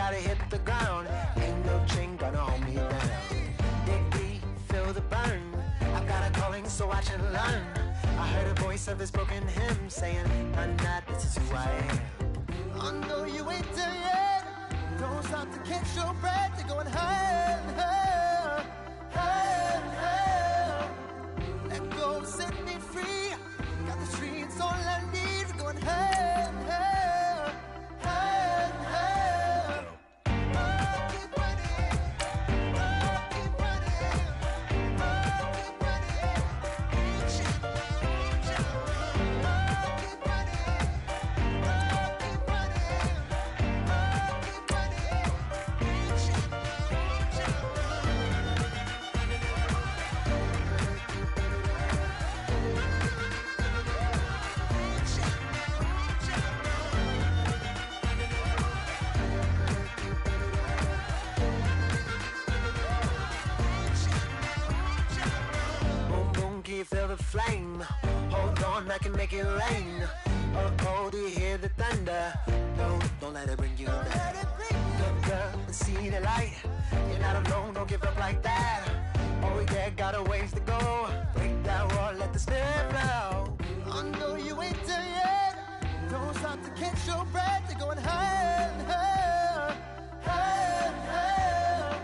gotta hit the ground. Ain't no chain gonna hold me down. Dig deep, feel the burn. I've got a calling, so watch and learn. I heard a voice of his broken hymn saying, "Nah, this is who I am." I know you ain't there yet. Don't stop to catch your breath. You're going higher, higher, higher, higher. Let go, set me free. Got the streets all I need. We're going higher, higher, higher, higher. Keep running, keep running, keep running. Keep feel the flame. Hold on, I can make it rain. Oh, do you hear the thunder? No, don't let it bring you down. Look up and see the light. You're not alone, don't give up like that. Oh yeah, got a ways to go. Break that wall, let the spirit flow. I know you ain't there yet. Don't stop to catch your breath. You're going higher, higher, higher, higher.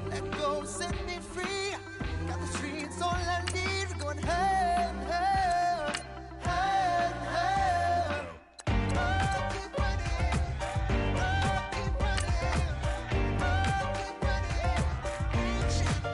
Let go, set me free. Got the streets all I need. Going higher, higher, higher, higher. Keep running, keep running, keep running. Keep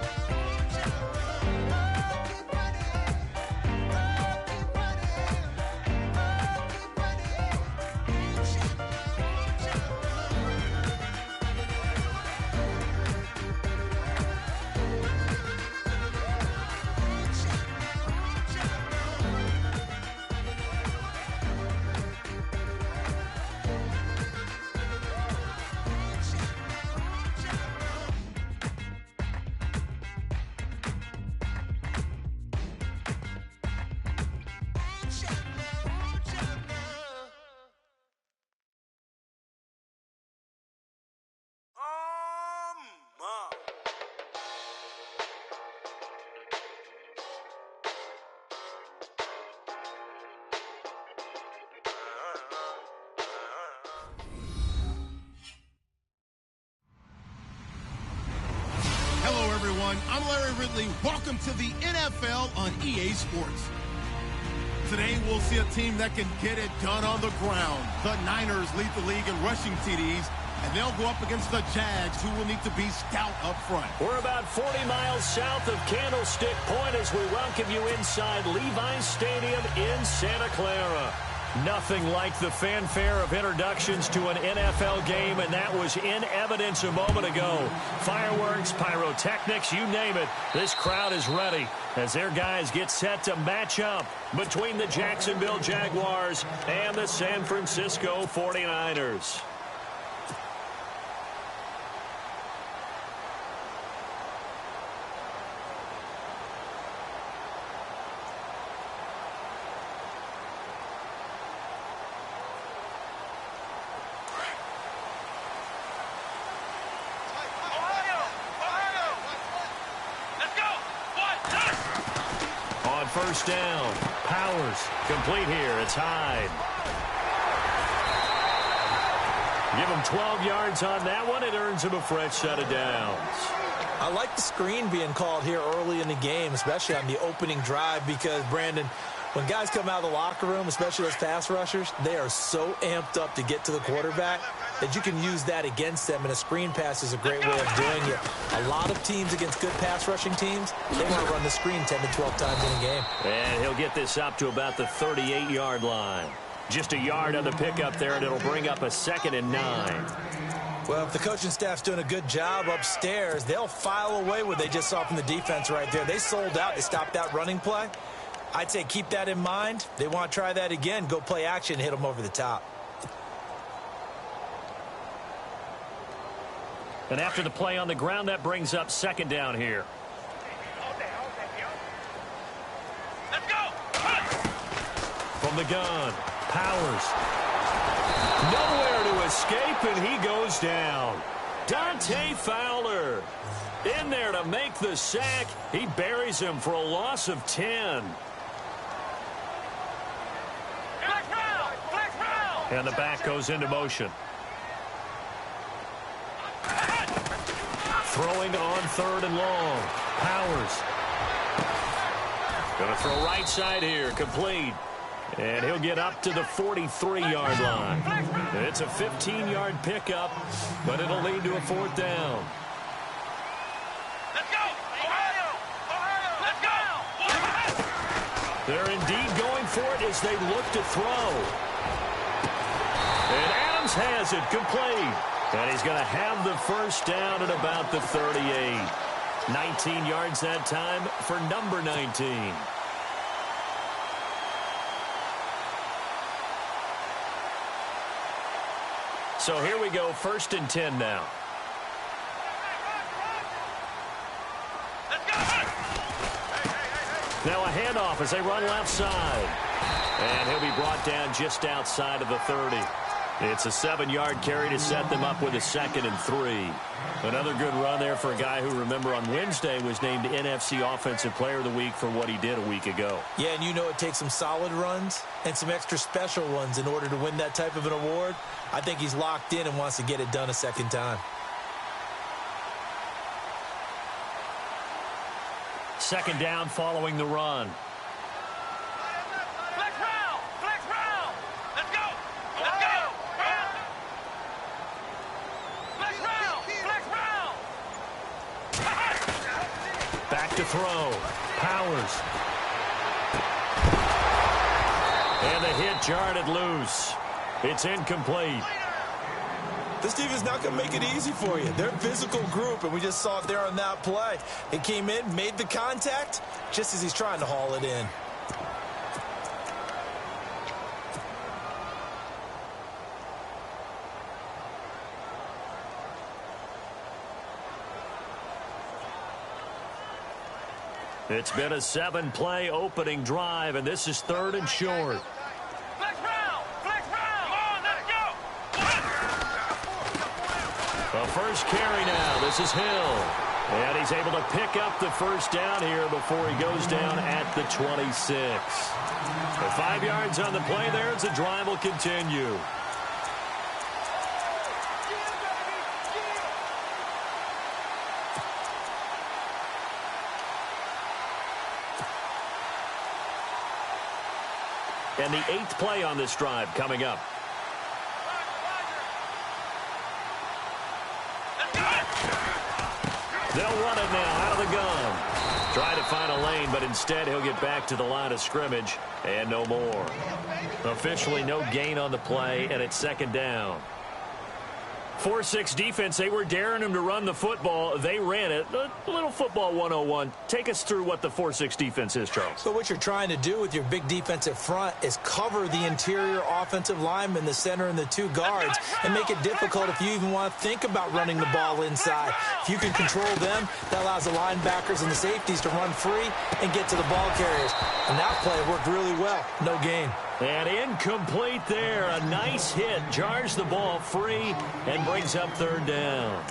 I'm Larry Ridley. Welcome to the NFL on EA Sports. Today, we'll see a team that can get it done on the ground. The Niners lead the league in rushing TDs, and they'll go up against the Jags, who will need to be stout up front. We're about 40 miles south of Candlestick Point as we welcome you inside Levi's Stadium in Santa Clara. Nothing like the fanfare of introductions to an NFL game, and that was in evidence a moment ago. Fireworks, pyrotechnics, you name it. This crowd is ready as their guys get set to match up between the Jacksonville Jaguars and the San Francisco 49ers. First down. Powers complete here. It's Hyde. Give him 12 yards on that one. It earns him a fresh set of downs. I like the screen being called here early in the game, especially on the opening drive, because, Brandon, when guys come out of the locker room, especially those pass rushers, they are so amped up to get to the quarterback that you can use that against them, and a screen pass is a great way of doing it. A lot of teams against good pass rushing teams, they want to run the screen 10 to 12 times in a game. And he'll get this up to about the 38-yard line. Just a yard on the pickup there, and it'll bring up a 2nd and 9. Well, if the coaching staff's doing a good job upstairs, they'll file away what they just saw from the defense right there. They sold out. They stopped that running play. I'd say keep that in mind. They want to try that again. Go play action, hit them over the top. And after the play on the ground, that brings up 2nd down here. Let's go! From the gun, Powers. Nowhere to escape, and he goes down. Dante Fowler in there to make the sack. He buries him for a loss of 10. And the back goes into motion. Throwing on 3rd and long. Powers. Going to throw right side here. Complete. And he'll get up to the 43-yard line. It's a 15-yard pickup, but it'll lead to a 4th down. Let's go! Ohio! Ohio! Let's go! They're indeed going for it as they look to throw. And Adams has it complete. And he's going to have the 1st down at about the 38. 19 yards that time for number 19. So here we go, 1st and 10 now. Let's go! Now a handoff as they run left side. And he'll be brought down just outside of the 30. It's a 7-yard carry to set them up with a 2nd and 3. Another good run there for a guy who, remember, on Wednesday was named NFC Offensive Player of the Week for what he did a week ago. Yeah, and you know it takes some solid runs and some extra special ones in order to win that type of an award. I think he's locked in and wants to get it done a 2nd time. 2nd down following the run. Flex round! Flex round! Let's go! Let's go! Flex round! Flex round! Back to throw. Powers. And the hit jarred loose. It's incomplete. This team is not going to make it easy for you. They're a physical group, and we just saw it there on that play. It came in, made the contact, just as he's trying to haul it in. It's been a 7-play opening drive, and this is 3rd and short. Flex round! Flex round! Come on, let's go! The first carry now. This is Hill. And he's able to pick up the 1st down here before he goes down at the 26. The 5 yards on the play there as the drive will continue. And the 8th play on this drive coming up. They'll run it now out of the gun. Try to find a lane, but instead he'll get back to the line of scrimmage and no more. Officially no gain on the play, and it's 2nd down. 4-6 defense, they were daring him to run the football. They ran it. A little football 101. Take us through what the 4-6 defense is, Charles. So what you're trying to do with your big defensive front is cover the interior offensive lineman, the center, and the 2 guards, and make it difficult if you even want to think about running the ball inside. If you can control them, that allows the linebackers and the safeties to run free and get to the ball carriers. And that play worked really well. No gain. And incomplete there. A nice hit. Jars the ball free and brings up 3rd down.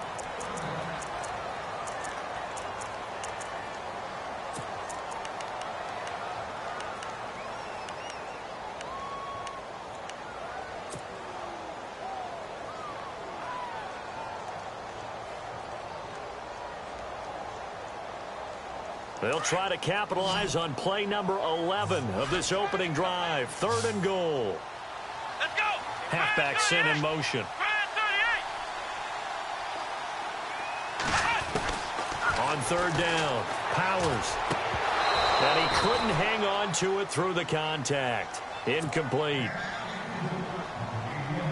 They'll try to capitalize on play number 11 of this opening drive. 3rd and goal. Let's go! Halfback sent in motion. On 3rd down, Powers. And he couldn't hang on to it through the contact. Incomplete.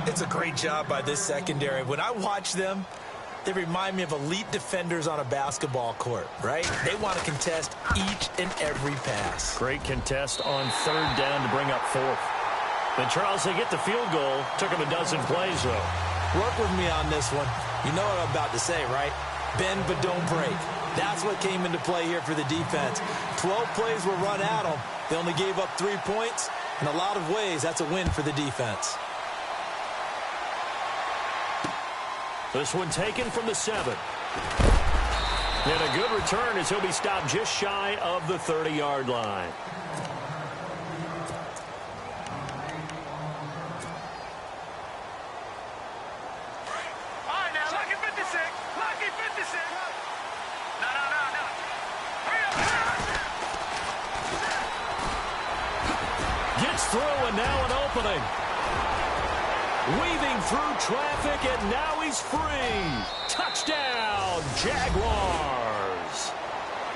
It's a great job by this secondary. When I watch them, they remind me of elite defenders on a basketball court, right? They want to contest each and every pass. Great contest on 3rd down to bring up 4th. And Charles, they get the field goal. Took them a dozen plays, though. Work with me on this one. You know what I'm about to say, right? Bend but don't break. That's what came into play here for the defense. 12 plays were run at them. They only gave up 3 points. In a lot of ways, that's a win for the defense. This one taken from the 7. And a good return as he'll be stopped just shy of the 30-yard line. All right, now, lucky 56. Lucky 56. No. Hurry up. Gets through, and now an opening. Weaving through traffic, and now he's free. Touchdown, Jaguars.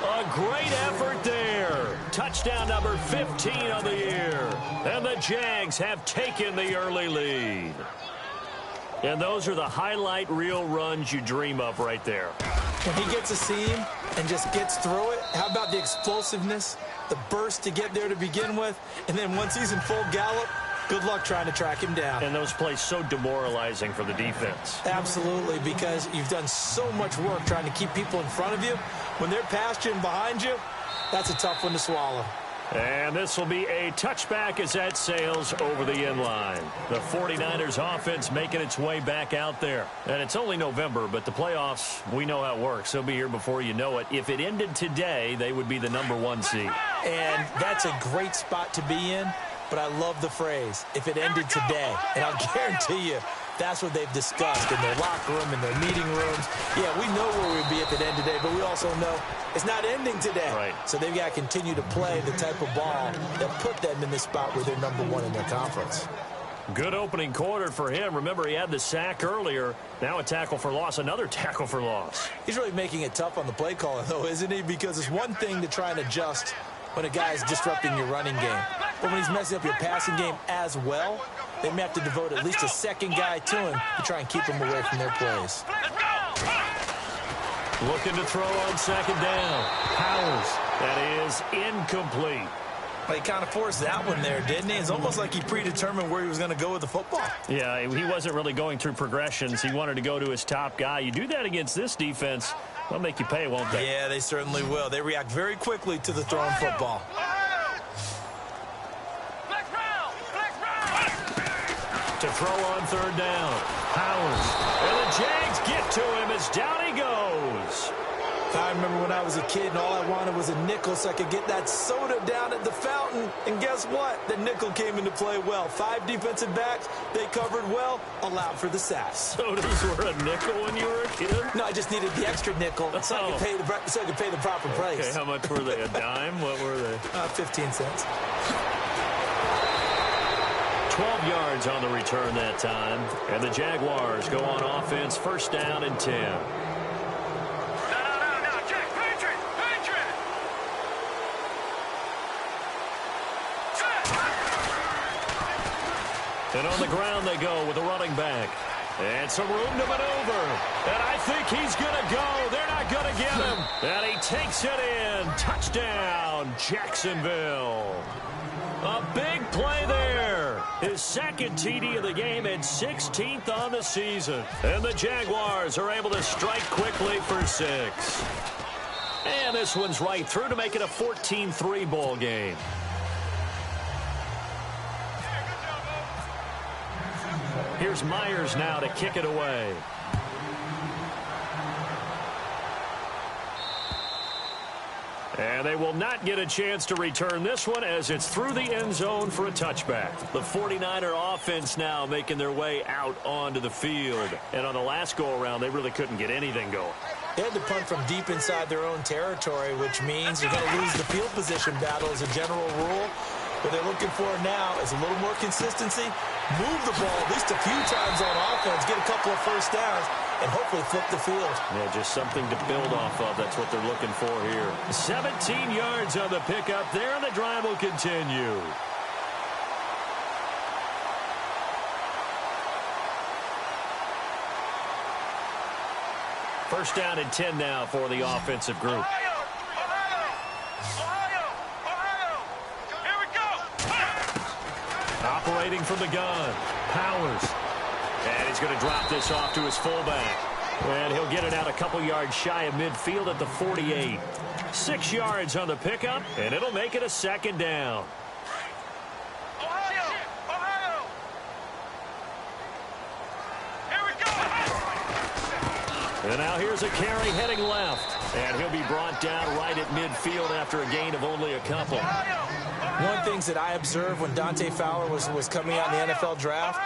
A great effort there. Touchdown number 15 on the year. And the Jags have taken the early lead. And those are the highlight reel runs you dream of right there. When he gets a seam and just gets through it, how about the explosiveness, the burst to get there to begin with, and then once he's in full gallop, good luck trying to track him down. And those plays so demoralizing for the defense. Absolutely, because you've done so much work trying to keep people in front of you. When they're past you and behind you, that's a tough one to swallow. And this will be a touchback as that sails over the end line. The 49ers offense making its way back out there. And it's only November, but the playoffs, we know how it works. They'll be here before you know it. If it ended today, they would be the number 1 seed. And that's a great spot to be in. But I love the phrase, if it ended today. And I'll guarantee you, that's what they've discussed in their locker room, in their meeting rooms. Yeah, we know where we'd be if it ended today, but we also know it's not ending today. Right. So they've got to continue to play the type of ball that put them in the spot where they're number 1 in their conference. Good opening quarter for him. Remember, he had the sack earlier. Now a tackle for loss, another tackle for loss. He's really making it tough on the play caller, though, isn't he? Because it's one thing to try and adjust when a guy is disrupting your running game. But when he's messing up your passing game as well, they may have to devote at least a second guy to him to try and keep him away from their plays. Looking to throw on second down. Powers. That is incomplete. Well, he kind of forced that one there, didn't he? It's almost like he predetermined where he was going to go with the football. Yeah, he wasn't really going through progressions. He wanted to go to his top guy. You do that against this defense, they'll make you pay, won't they? Yeah, they certainly will. They react very quickly to the thrown football. To throw on third down. Powers. And the Jags get to him as down he goes. I remember when I was a kid and all I wanted was a nickel so I could get that soda down at the fountain. And guess what? The nickel came into play well. 5 defensive backs, they covered well, allowed for the sack. Sodas were a nickel when you were a kid? No, I just needed the extra nickel so I could pay the proper price. Okay, how much were they? A dime? What were they? 15 cents. 12 yards on the return that time. And the Jaguars go on offense, first down and 10. No, Jack, Patriot. And on the ground they go with a running back. And some room to maneuver. And I think he's going to go. They're not going to get him. And he takes it in. Touchdown, Jacksonville. A big play there. His second TD of the game and 16th on the season. And the Jaguars are able to strike quickly for 6. And this one's right through to make it a 14-3 ball game. Here's Myers now to kick it away. And they will not get a chance to return this one as it's through the end zone for a touchback. The 49er offense now making their way out onto the field. And on the last go-around, they really couldn't get anything going. They had to punt from deep inside their own territory, which means you're going to lose the field position battle as a general rule. What they're looking for now is a little more consistency, move the ball at least a few times on offense, get a couple of first downs, and hopefully flip the field. Yeah, just something to build off of. That's what they're looking for here. 17 yards on the pickup there, and the drive will continue. First down and 10 now for the offensive group. Operating from the gun. Powers. And he's going to drop this off to his fullback. And he'll get it out a couple yards shy of midfield at the 48. 6 yards on the pickup, and it'll make it a second down. And now here's a carry heading left. And he'll be brought down right at midfield after a gain of only a couple. One of the things that I observed when Dante Fowler was coming out in the NFL draft,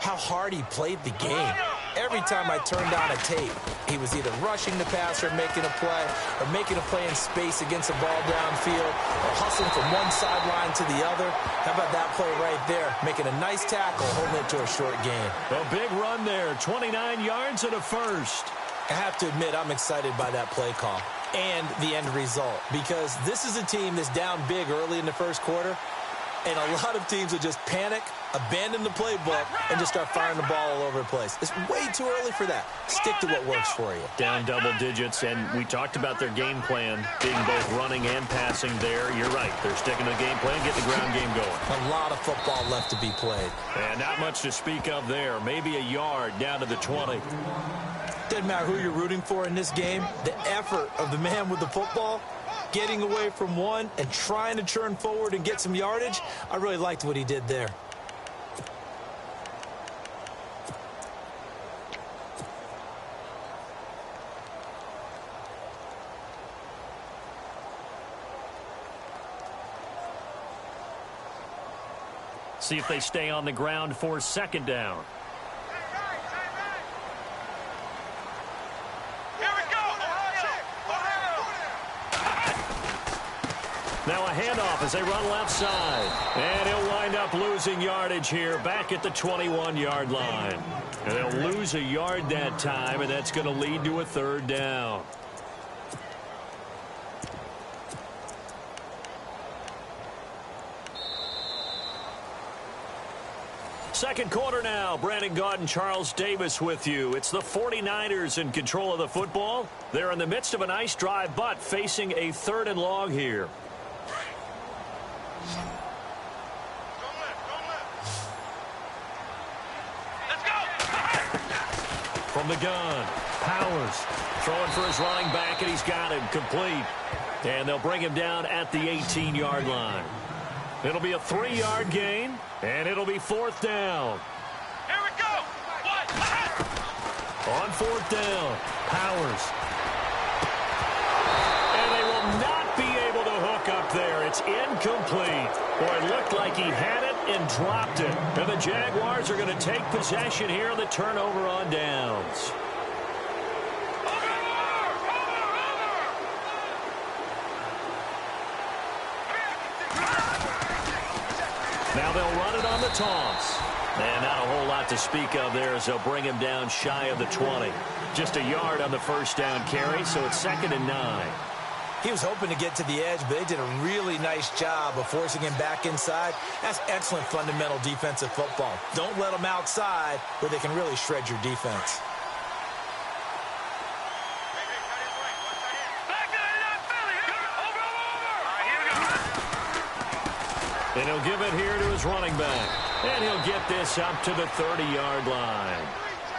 how hard he played the game. Every time I turned on a tape, he was either rushing the passer, making a play, or making a play in space against a ball downfield, or hustling from one sideline to the other. How about that play right there? Making a nice tackle, holding it to a short gain. A big run there, 29 yards and a first. I have to admit, I'm excited by that play call and the end result, because this is a team that's down big early in the first quarter, and a lot of teams will just panic, abandon the playbook, and just start firing the ball all over the place. It's way too early for that. Stick to what works for you. Down double digits, and we talked about their game plan being both running and passing there. You're right. They're sticking to the game plan, getting the ground game going. A lot of football left to be played. And not much to speak of there. Maybe a yard down to the 20. Doesn't matter who you're rooting for in this game. The effort of the man with the football, getting away from one and trying to churn forward and get some yardage, I really liked what he did there. See if they stay on the ground for second down. Now a handoff as they run left side. And he'll wind up losing yardage here back at the 21-yard line. And they'll lose a yard that time, and that's going to lead to a third down. Second quarter now. Brandon Gaudin, Charles Davis with you. It's the 49ers in control of the football. They're in the midst of a nice drive, but facing a third and long here. From the gun, Powers throwing for his running back, and he's got him complete. And they'll bring him down at the 18-yard line. It'll be a 3-yard gain, and it'll be fourth down. Here we go. On fourth down, Powers. And they will not be able to hook up there. It's incomplete. Boy, it looked like he had it and dropped it. And the Jaguars are going to take possession here on the turnover on downs. Now they'll run it on the toss. And not a whole lot to speak of there as they'll bring him down shy of the 20. Just a yard on the first down carry, so it's 2nd and 9. He was hoping to get to the edge, but they did a really nice job of forcing him back inside. That's excellent fundamental defensive football. Don't let them outside where they can really shred your defense. And he'll give it here to his running back. And he'll get this up to the 30-yard line.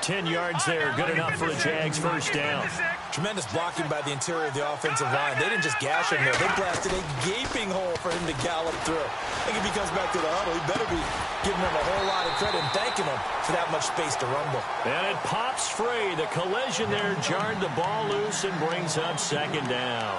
10 yards there, good enough for a Jags first down. Tremendous blocking by the interior of the offensive line. They didn't just gash him there. They blasted a gaping hole for him to gallop through. I think if he comes back to the huddle, he better be giving him a whole lot of credit and thanking him for that much space to rumble. And it pops free. The collision there jarred the ball loose and brings up second down.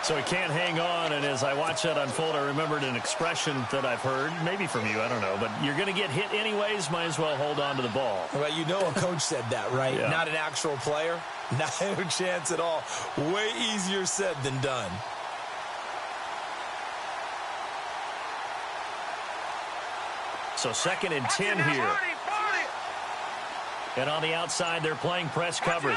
So he can't hang on, and as I watch that unfold, I remembered an expression that I've heard, maybe from you, I don't know, but you're going to get hit anyways, might as well hold on to the ball. Well, you know a coach said that, right? Yeah. Not an actual player. Not a chance at all. Way easier said than done. So 2nd and 10 here. And on the outside, they're playing press coverage.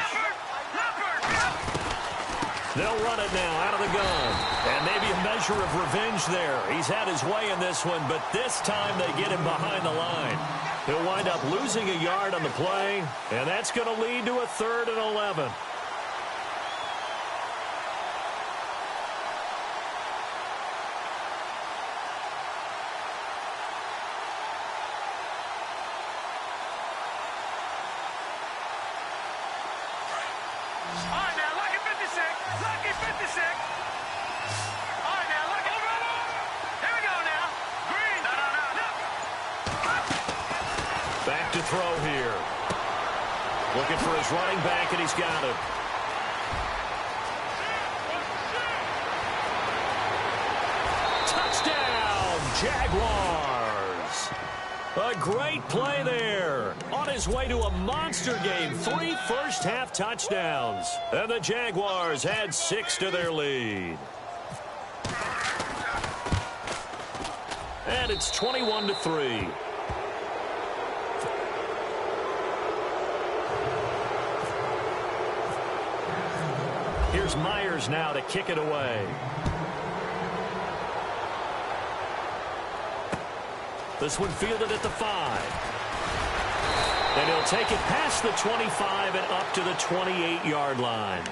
They'll run it now out of the gun. And maybe a measure of revenge there. He's had his way in this one, but this time they get him behind the line. He'll wind up losing a yard on the play, and that's going to lead to a 3rd and 11. looking for his running back, and he's got him. Touchdown, Jaguars. A great play there. On his way to a monster game. 3 first-half touchdowns. And the Jaguars add 6 to their lead. And it's 21-3. Here's Myers now to kick it away. This one fielded at the 5. And he'll take it past the 25 and up to the 28-yard line.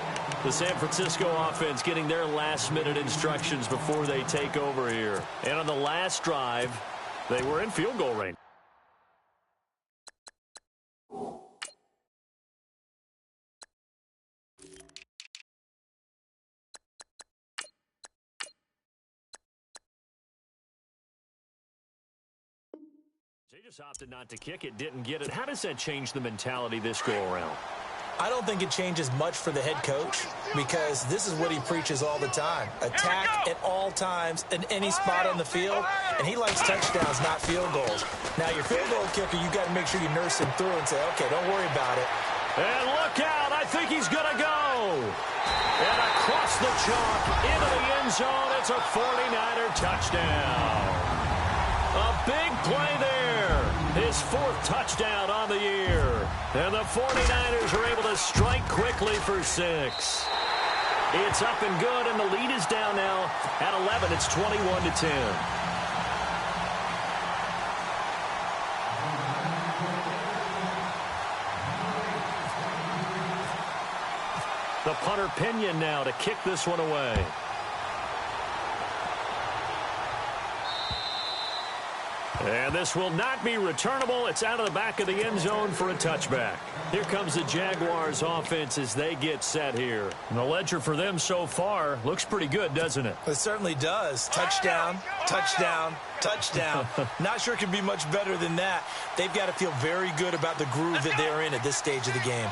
The San Francisco offense getting their last-minute instructions before they take over here. And on the last drive, they were in field goal range. They just opted not to kick it, didn't get it. How does that change the mentality this go-around? I don't think it changes much for the head coach because this is what he preaches all the time. Attack at all times in any spot on the field, and he likes touchdowns, not field goals. Now, your field goal kicker, you got to make sure you nurse him through and say, okay, don't worry about it. And look out, I think he's going to go. And across the chalk, into the end zone, it's a 49er touchdown. A big play there. His 4th touchdown on the year. And the 49ers are able to strike quickly for 6. It's up and good, and the lead is down now at 11. It's 21-10. The punter Pinion now to kick this one away. And this will not be returnable. It's out of the back of the end zone for a touchback. Here comes the Jaguars offense as they get set here. And the ledger for them so far looks pretty good, doesn't it? It certainly does. Touchdown, touchdown, touchdown. Not sure it can be much better than that. They've got to feel very good about the groove that they're in at this stage of the game.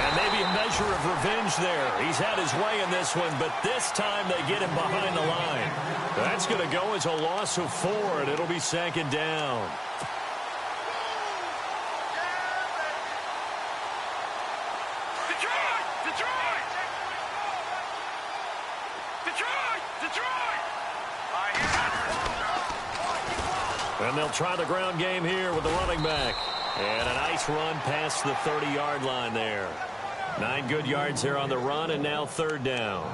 And maybe a measure of revenge there. He's had his way in this one, but this time they get him behind the line. That's going to go as a loss of 4, and it'll be 2nd down. Detroit! Detroit! Detroit! Detroit! And they'll try the ground game here with the running back. And a nice run past the 30-yard line there. 9 good yards there on the run, and now 3rd down.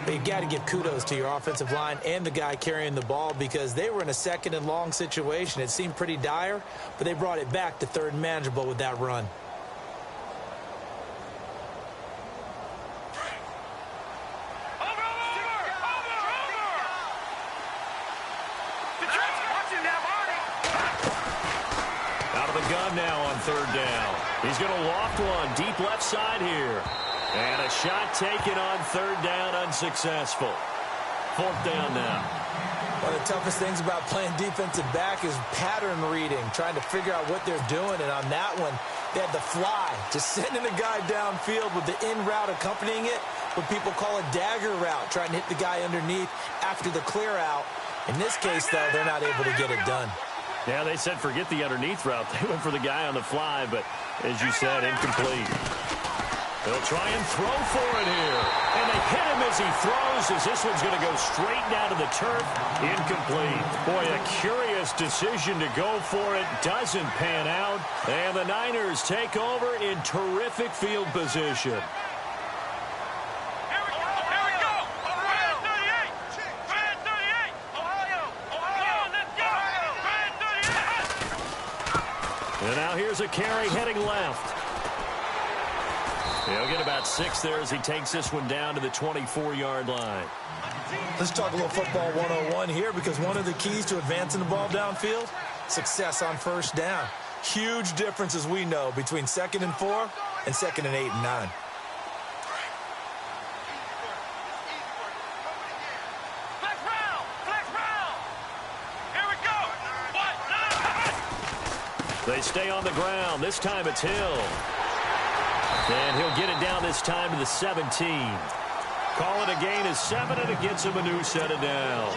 You've got to give kudos to your offensive line and the guy carrying the ball because they were in a 2nd and long situation. It seemed pretty dire, but they brought it back to 3rd and manageable with that run. Out of the gun now on 3rd down. He's going to loft one deep left side here. And a shot taken on 3rd down, unsuccessful. 4th down now. One of the toughest things about playing defensive back is pattern reading, trying to figure out what they're doing. And on that one, they had the fly, just sending a guy downfield with the in route accompanying it, what people call a dagger route, trying to hit the guy underneath after the clear out. In this case, though, they're not able to get it done. Yeah, they said forget the underneath route. They went for the guy on the fly, but as you said, incomplete. They'll try and throw for it here. And they hit him as he throws, as this one's going to go straight down to the turf. Incomplete. Boy, a curious decision to go for it. Doesn't pan out. And the Niners take over in terrific field position. And now here's a carry heading left. He'll get about 6 there as he takes this one down to the 24-yard line. Let's talk a little football 101 here because one of the keys to advancing the ball downfield, success on 1st down. Huge difference, as we know, between 2nd and 4 and 2nd and 8 and 9. They stay on the ground. This time it's Hill. And he'll get it down this time to the 17. Call it a gain of 7, and it gets him a new set of downs.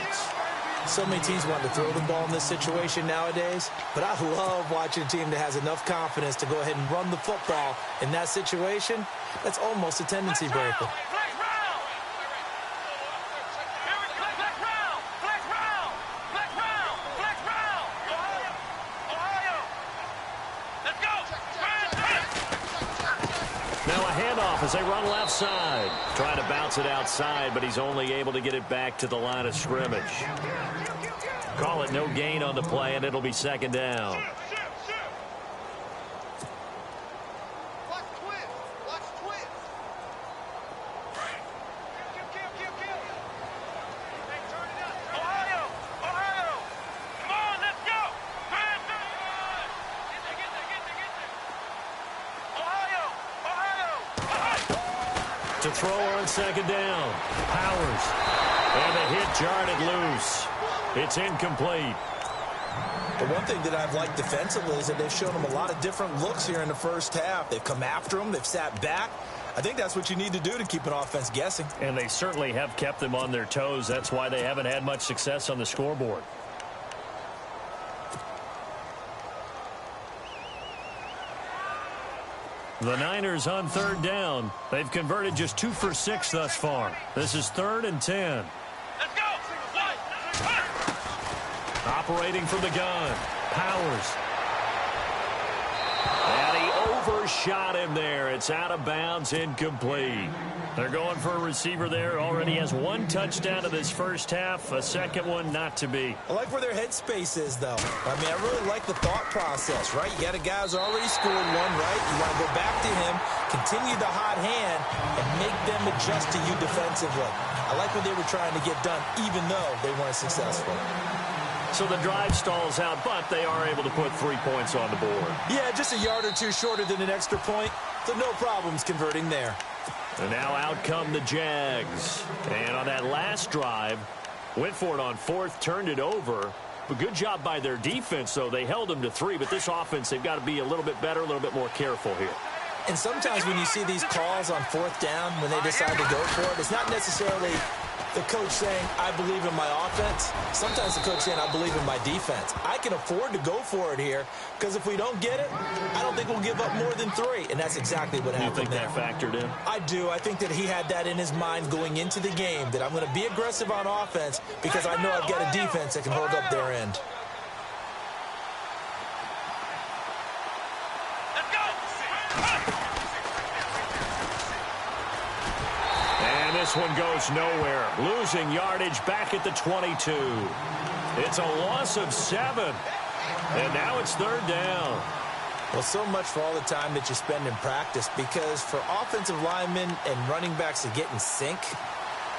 So many teams want to throw the ball in this situation nowadays, but I love watching a team that has enough confidence to go ahead and run the football in that situation. That's almost a tendency breaker. As they run left side, trying to bounce it outside, but he's only able to get it back to the line of scrimmage. Call it no gain on the play, and it'll be second down. To throw on second down. Powers. And the hit jarred it loose. It's incomplete. The one thing that I've liked defensively is that they've shown him a lot of different looks here in the first half. They've come after him. They've sat back. I think that's what you need to do to keep an offense guessing. And they certainly have kept them on their toes. That's why they haven't had much success on the scoreboard. The Niners on third down. They've converted just 2 for 6 thus far. This is 3rd and 10. Let's go. Operating from the gun. Powers. And he overshot him there. It's out of bounds, incomplete. They're going for a receiver there. Already has 1 touchdown in this first half. A second one not to be. I like where their headspace is, though. I mean, I really like the thought process, right? You got a guy who's already scored one, right? You want to go back to him, continue the hot hand, and make them adjust to you defensively. I like what they were trying to get done, even though they weren't successful. So the drive stalls out, but they are able to put 3 points on the board. Yeah, just a yard or two shorter than an extra point, so no problems converting there. And now out come the Jags. And on that last drive, went for it on 4th, turned it over. But good job by their defense, though. They held them to 3, but this offense, they've got to be a little bit better, a little bit more careful here. And sometimes when you see these calls on 4th down, when they decide to go for it, it's not necessarily the coach saying, I believe in my offense. Sometimes the coach saying, I believe in my defense. I can afford to go for it here because if we don't get it, I don't think we'll give up more than 3. And that's exactly what happened. You think that factored in? I do. I think that he had that in his mind going into the game, that I'm going to be aggressive on offense because I know I've got a defense that can hold up their end. This one goes nowhere. Losing yardage back at the 22. It's a loss of 7. And now it's 3rd down. Well, so much for all the time that you spend in practice, because for offensive linemen and running backs to get in sync,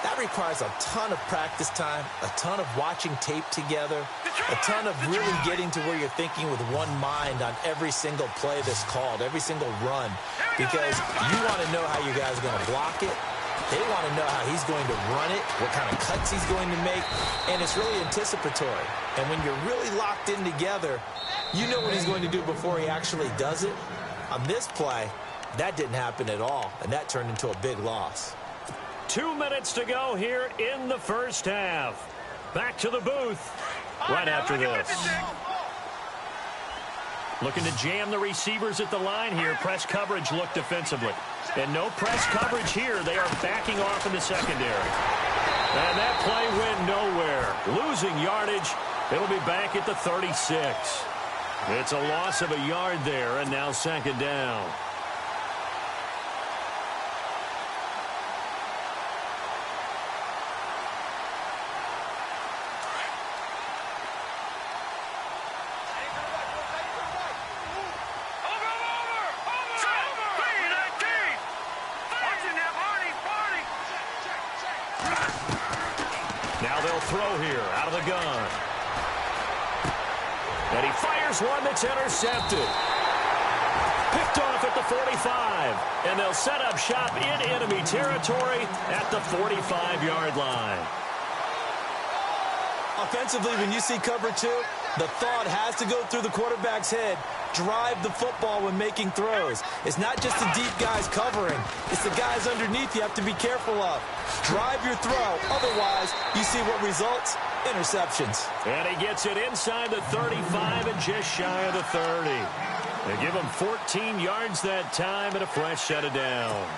that requires a ton of practice time, a ton of watching tape together, a ton of really getting to where you're thinking with one mind on every single play that's called, every single run, because you want to know how you guys are going to block it. They want to know how he's going to run it, what kind of cuts he's going to make, and it's really anticipatory. And when you're really locked in together, you know what he's going to do before he actually does it. On this play, that didn't happen at all, and that turned into a big loss. 2 minutes to go here in the first half. Back to the booth right after this. Looking to jam the receivers at the line here. Press coverage look defensively. And no press coverage here. They are backing off in the secondary. And that play went nowhere. Losing yardage. It'll be back at the 36. It's a loss of a yard there, and now 2nd down. Now they'll throw here out of the gun. And he fires one that's intercepted. Picked off at the 45. And they'll set up shop in enemy territory at the 45-yard line. Offensively, when you see cover 2, the thought has to go through the quarterback's head. drive the football when making throws. It's not just the deep guys covering. It's the guys underneath you have to be careful of. Drive your throw. Otherwise, you see what results? Interceptions. And he gets it inside the 35 and just shy of the 30. They give him 14 yards that time and a fresh set of downs.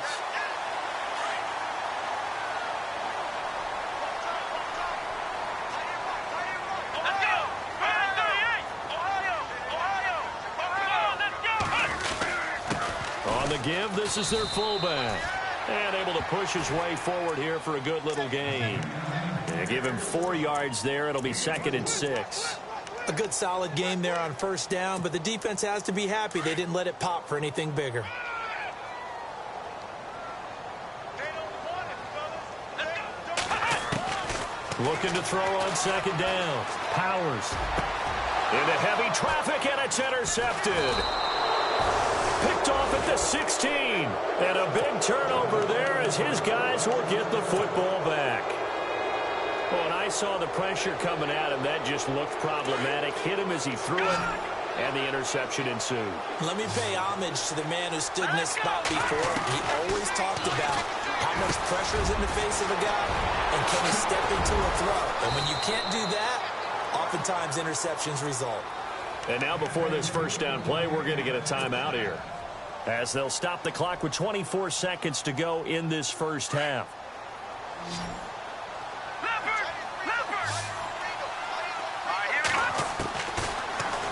Give. This is their fullback. And able to push his way forward here for a good little gain. They give him 4 yards there. It'll be 2nd and 6. A good solid game there on first down, but the defense has to be happy they didn't let it pop for anything bigger. Looking to throw on 2nd down. Powers. Into heavy traffic, and it's intercepted. Picked off at the 16. And a big turnover there as his guys will get the football back. Well, and I saw the pressure coming at him. That just looked problematic. Hit him as he threw it, and the interception ensued. Let me pay homage to the man who stood in this spot before. He always talked about how much pressure is in the face of a guy, and can he step into a throw. And when you can't do that, oftentimes interceptions result. And now before this first down play, we're going to get a timeout here, as they'll stop the clock with 24 seconds to go in this first half.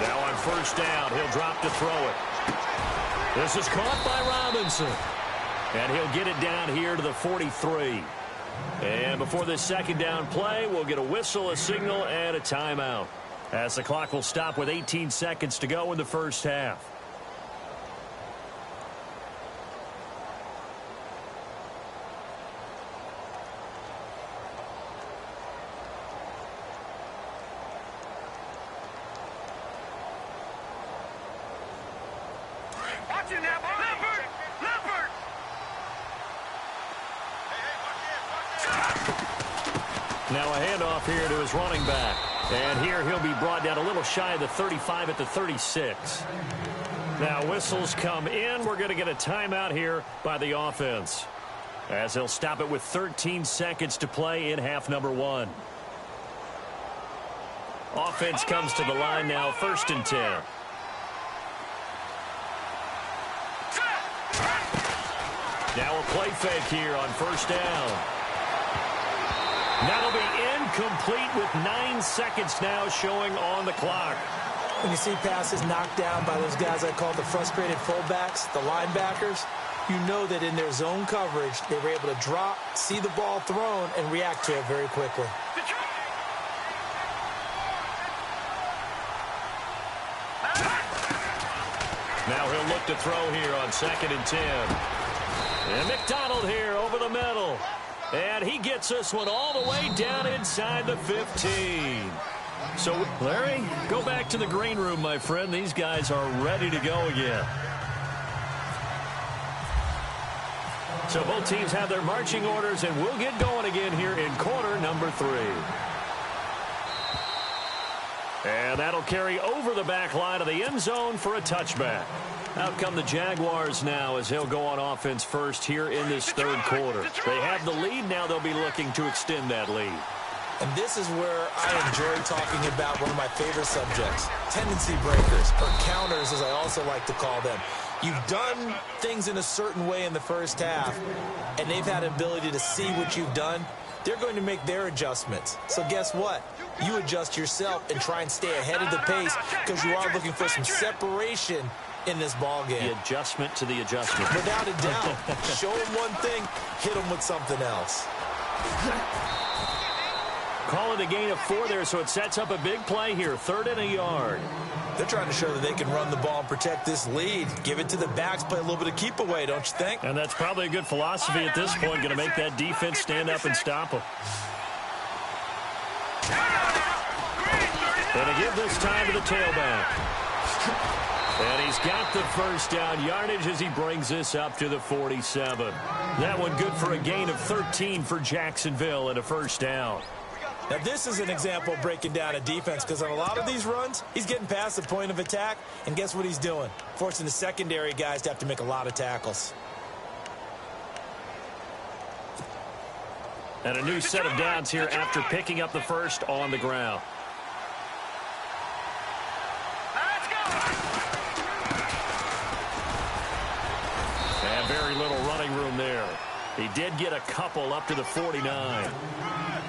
Now on first down, he'll drop to throw it. This is caught by Robinson. And he'll get it down here to the 43. And before this second down play, we'll get a whistle, a signal, and a timeout, as the clock will stop with 18 seconds to go in the first half. Watch it now, Leopard! Leopard! Now a handoff here to his running back. And here he'll be brought down a little shy of the 35 at the 36. Now whistles come in. We're going to get a timeout here by the offense, as they'll stop it with 13 seconds to play in half number 1. Offense comes to the line now, 1st and 10. Now a play fake here on first down. That'll be incomplete with 9 seconds now showing on the clock. When you see passes knocked down by those guys I call the frustrated fullbacks, the linebackers, you know that in their zone coverage, they were able to drop, see the ball thrown, and react to it very quickly. Now he'll look to throw here on 2nd and 10. And McDonald here over the middle. And he gets this one all the way down inside the 15. So, Larry, go back to the green room, my friend. These guys are ready to go again. So both teams have their marching orders, and we'll get going again here in quarter number 3. And that'll carry over the back line of the end zone for a touchback. Out come the Jaguars now, as he'll go on offense first here in this third quarter. They have the lead. Now they'll be looking to extend that lead. And this is where I enjoy talking about one of my favorite subjects, tendency breakers, or counters as I also like to call them. You've done things in a certain way in the first half, and they've had an ability to see what you've done. They're going to make their adjustments. So guess what? You adjust yourself and try and stay ahead of the pace, because you are looking for some separation in this ball game. The adjustment to the adjustment. Without a doubt. Show them one thing, hit them with something else. Call it a gain of 4 there, so it sets up a big play here, 3rd and a yard. They're trying to show that they can run the ball and protect this lead. Give it to the backs, play a little bit of keep away, don't you think? And that's probably a good philosophy at this point, going to make that defense stand up and stop them. And to give this time to the tailback. And he's got the first down yardage as he brings this up to the 47. That one good for a gain of 13 for Jacksonville and a first down. Now, this is an example of breaking down a defense because on a lot of these runs, he's getting past the point of attack, and guess what he's doing? Forcing the secondary guys to have to make a lot of tackles. And a new set of downs here after picking up the first on the ground. And very little running room there. He did get a couple up to the 49.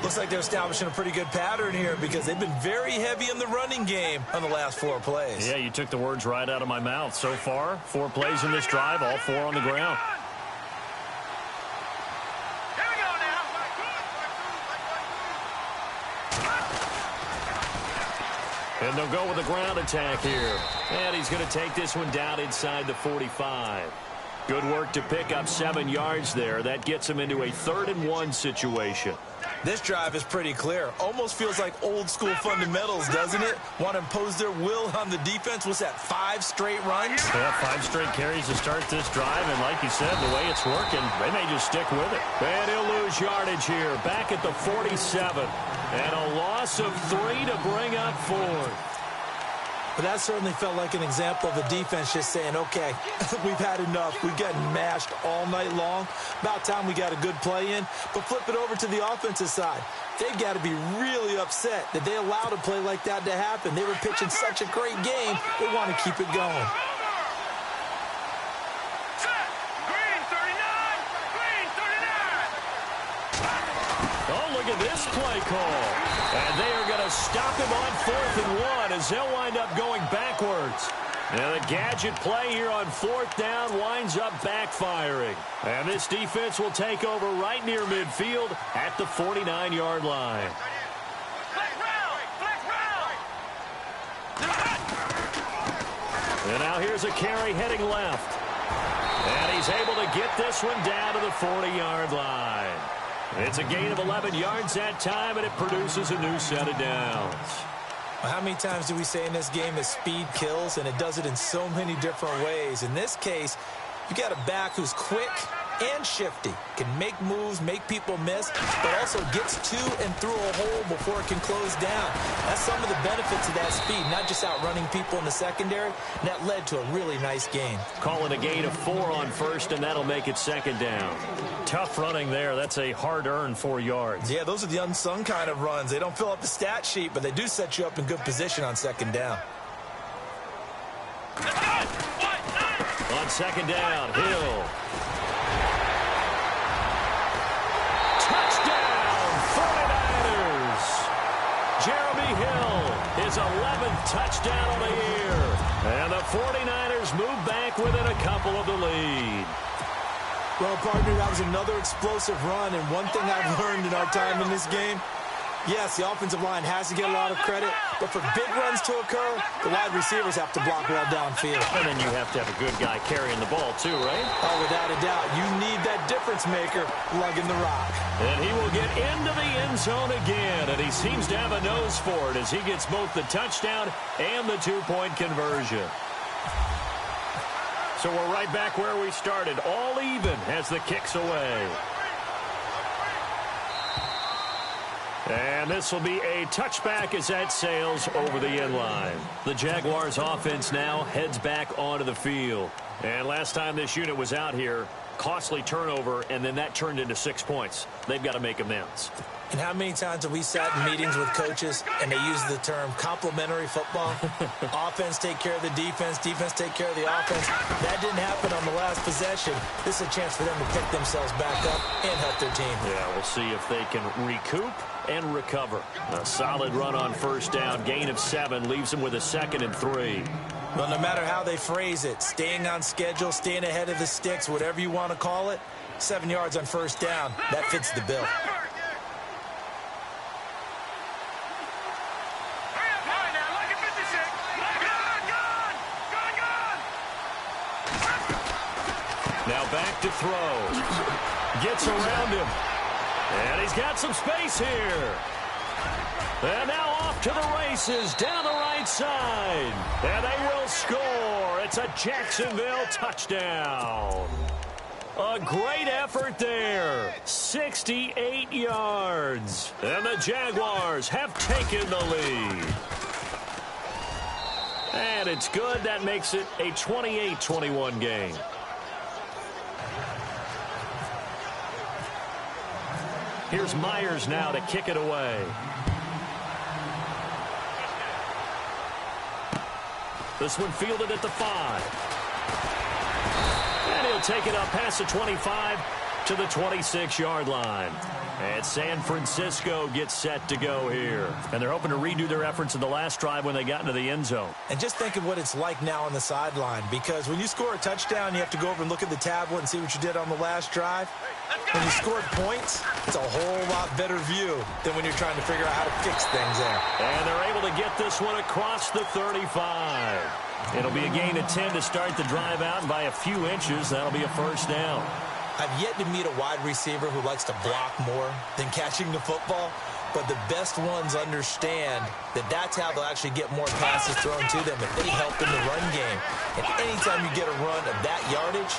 Looks like they're establishing a pretty good pattern here because they've been very heavy in the running game on the last 4 plays. Yeah, you took the words right out of my mouth. So far, 4 plays in this drive, all 4 on the ground. Here we go now. And they'll go with a ground attack here. And he's going to take this one down inside the 45. Good work to pick up 7 yards there. That gets him into a 3rd and 1 situation. This drive is pretty clear. Almost feels like old school fundamentals, doesn't it? Want to impose their will on the defense. Was that 5 straight runs? Yeah, 5 straight carries to start this drive. And like you said, the way it's working, they may just stick with it. And he'll lose yardage here. Back at the 47. And a loss of 3 to bring up 4th. But that certainly felt like an example of a defense just saying, okay, we've had enough. We've gotten mashed all night long. About time we got a good play in. But flip it over to the offensive side. They've got to be really upset that they allowed a play like that to happen. They were pitching such a great game. They want to keep it going. Oh, look at this play call. And they are going to stop him on 4th and 1 as they'll wind up going backwards. And the gadget play here on 4th down winds up backfiring. And this defense will take over right near midfield at the 49-yard line. And now here's a carry heading left. And he's able to get this one down to the 40-yard line. It's a gain of 11 yards that time, and it produces a new set of downs. Well, how many times do we say in this game that speed kills, and it does it in so many different ways? In this case, you got a back who's quick and shifty, can make moves, make people miss, but also gets to and through a hole before it can close down. That's some of the benefits of that speed, not just outrunning people in the secondary, and that led to a really nice gain. Call it a gain of 4 on first, and that'll make it 2nd down. Tough running there. That's a hard-earned 4 yards. Yeah, those are the unsung kind of runs. They don't fill up the stat sheet, but they do set you up in good position on 2nd down. On 2nd down, Hill. Touchdown, 49ers. Jeremy Hill, his 11th touchdown of the year. And the 49ers move back within a couple of the lead. Well, partner, that was another explosive run, and one thing I've learned in our time in this game, yes, the offensive line has to get a lot of credit, but for big runs to occur, the wide receivers have to block well downfield. And then you have to have a good guy carrying the ball too, right? Oh, without a doubt. You need that difference maker lugging the rock. And he will get into the end zone again, and he seems to have a nose for it as he gets both the touchdown and the 2-point conversion. So we're right back where we started, all even as the kick's away. And this will be a touchback as that sails over the end line. The Jaguars offense now heads back onto the field. And last time this unit was out here, costly turnover, and then that turned into 6 points. They've got to make amends. And how many times have we sat in meetings with coaches and they use the term complementary football? Offense take care of the defense, defense take care of the offense. That didn't happen on the last possession. This is a chance for them to pick themselves back up and help their team. Yeah, we'll see if they can recoup and recover. A solid run on 1st down, gain of 7, leaves them with a 2nd and 3. Well, no matter how they phrase it, staying on schedule, staying ahead of the sticks, whatever you want to call it, 7 yards on 1st down, that fits the bill. Now back to throw. Gets around him. And he's got some space here. And now off to the races down the right side. And they will score. It's a Jacksonville touchdown. A great effort there. 68 yards. And the Jaguars have taken the lead. And it's good. That makes it a 28-21 game. Here's Myers now to kick it away. This one fielded at the 5. And he'll take it up past the 25 to the 26-yard line. And San Francisco gets set to go here. And they're hoping to redo their efforts in the last drive when they got into the end zone. And just think of what it's like now on the sideline, because when you score a touchdown, you have to go over and look at the tablet and see what you did on the last drive. When you scored points, it's a whole lot better view than when you're trying to figure out how to fix things there. And they're able to get this one across the 35. It'll be a gain of 10 to start the drive out, and by a few inches, that'll be a first down. I've yet to meet a wide receiver who likes to block more than catching the football, but the best ones understand that that's how they'll actually get more passes thrown to them if they help in the run game. And anytime you get a run of that yardage,